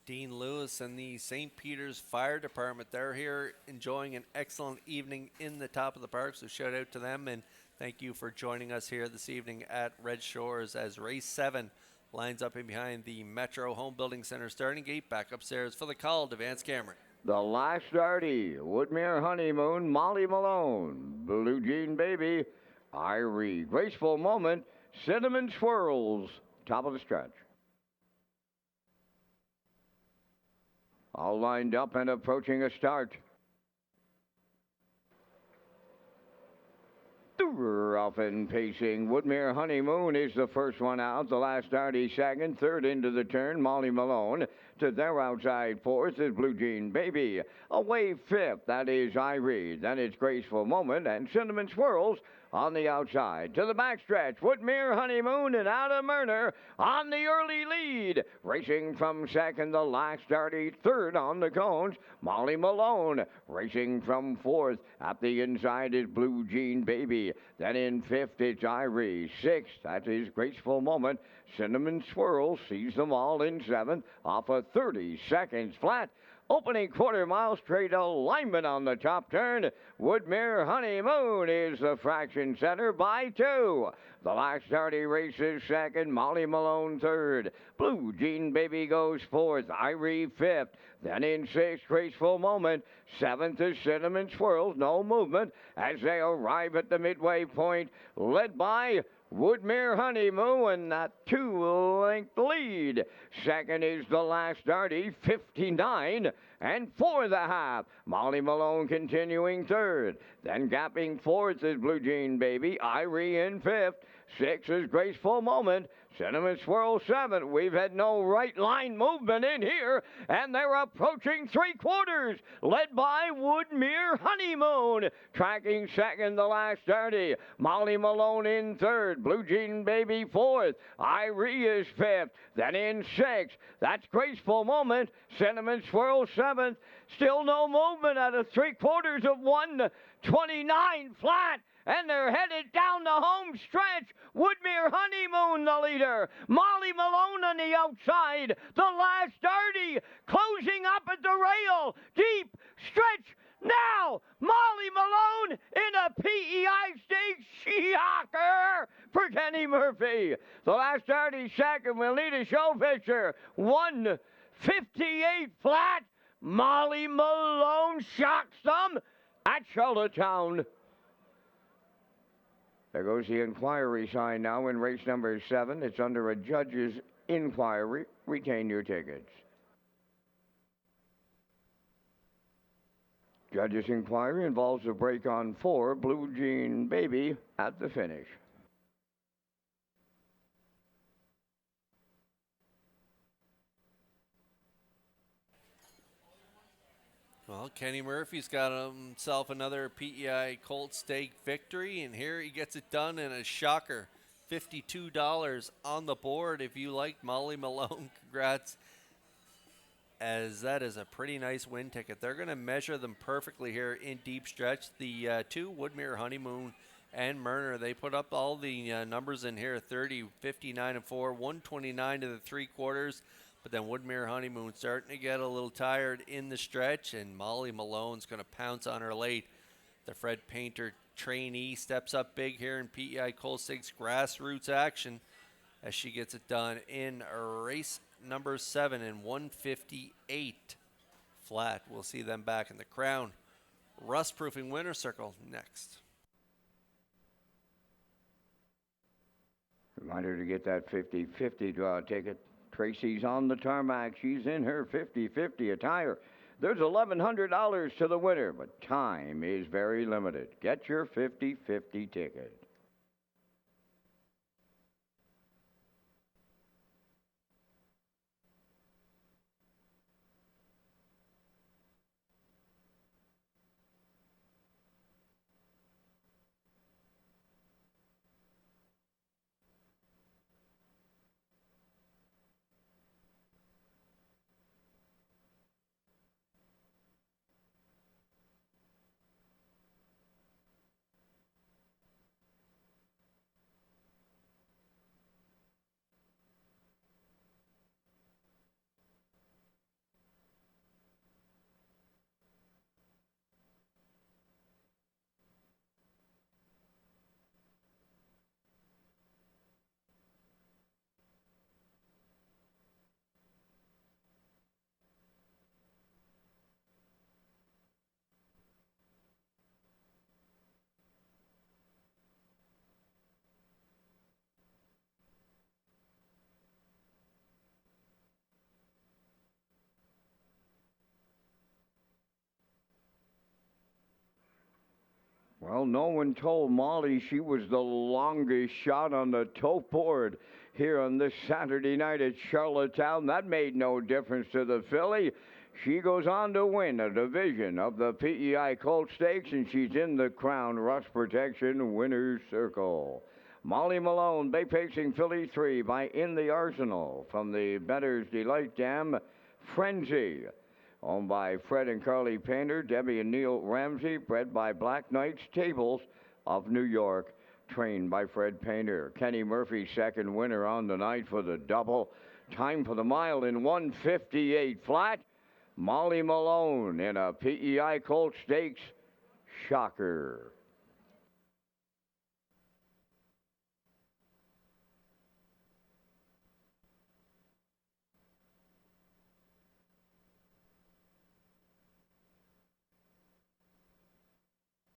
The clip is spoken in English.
Dean Lewis and the St. Peter's Fire Department. They're here enjoying an excellent evening in the top of the park, so shout out to them and thank you for joining us here this evening at Red Shores as Race 7 lines up in behind the Metro Home Building Center starting gate. Back upstairs for the call to Vance Cameron. The last starty, Woodmere Honeymoon, Molly Malone, Blue Jean Baby, Irie, Graceful Moment, Cinnamon Swirls, top of the stretch. All lined up and approaching a start. Rough and pacing. Woodmere Honeymoon is the first one out. The last starty second. Third into the turn, Molly Malone. To their outside fourth is Blue Jean Baby. Away fifth, that is Irie. Then it's Graceful Moment and Cinnamon Swirls on the outside. To the backstretch, Woodmere Honeymoon and Adam Murner on the early lead. Racing from second, the last starty. Third on the cones, Molly Malone. Racing from fourth, at the inside is Blue Jean Baby. Then in fifth, it's Irie. Sixth, that is Graceful Moment. Cinnamon Swirl sees them all in seventh, off of 30 seconds flat. Opening quarter mile straight alignment on the top turn. Woodmere Honeymoon is the fraction center by 2. The last starty race is second, Molly Malone third. Blue Jean Baby goes fourth, Irie fifth. Then in sixth, Graceful Moment. Seventh is Cinnamon Swirls, no movement as they arrive at the midway point, led by Woodmere Honeymoon, that 2-length lead. Second is the last starty, 59 and 4.5. Molly Malone continuing third. Then gapping fourth is Blue Jean Baby. Irie in fifth. Sixth is Graceful Moment. Cinnamon Swirl seventh. We've had no right line movement in here, and they're approaching three quarters, led by Woodmere Honeymoon. Tracking second, the last starty. Molly Malone in third. Blue Jean Baby fourth. Irie is fifth. Then in sixth, that's Graceful Moment. Cinnamon Swirl seventh. Still no movement out of three quarters of 1:29 flat. And they're headed down the home stretch. Woodmere Honeymoon, the leader. Molly Malone on the outside. The last starty closing up at the rail. Deep stretch now. Molly Malone in a PEI Stakes shocker for Kenny Murphy. The last starty second. We'll need a show picture. 1:58 flat. Molly Malone shocks them at Charlottetown. There goes the inquiry sign now in race number 7. It's under a judge's inquiry. Retain your tickets. Judge's inquiry involves a break on 4, Blue Jean Baby, at the finish. Well, Kenny Murphy's got himself another PEI Colt Stake victory, and here he gets it done in a shocker. $52 on the board if you like Molly Malone. Congrats, as that is a pretty nice win ticket. They're going to measure them perfectly here in deep stretch. The two, Woodmere Honeymoon and Murner, they put up all the numbers in here, 30, 59, and 4, 129 to the three quarters. But then Woodmere Honeymoon starting to get a little tired in the stretch, and Molly Malone's going to pounce on her late. The Fred Painter trainee steps up big here in PEI Colt Stakes grassroots action as she gets it done in race number 7 in 1:58 flat. We'll see them back in the Crown Rust-Proofing Winner Circle next. Reminder to get that 50-50 draw ticket. Tracy's on the tarmac. She's in her 50-50 attire. There's $1,100 to the winner, but time is very limited. Get your 50-50 ticket. Well, no one told Molly she was the longest shot on the tote board here on this Saturday night at Charlottetown. That made no difference to the filly. She goes on to win a division of the PEI Colt Stakes, and she's in the Crown Rust Protection Winner's Circle. Molly Malone, Bay Pacing Filly 3 by In the Arsenal from the Bettor's Delight Dam, Frenzy. Owned by Fred and Carly Painter, Debbie and Neil Ramsey, bred by Black Knight Stables of New York, trained by Fred Painter. Kenny Murphy, second winner on the night for the double. Time for the mile in 1:58 flat. Molly Malone in a PEI Colt Stakes shocker.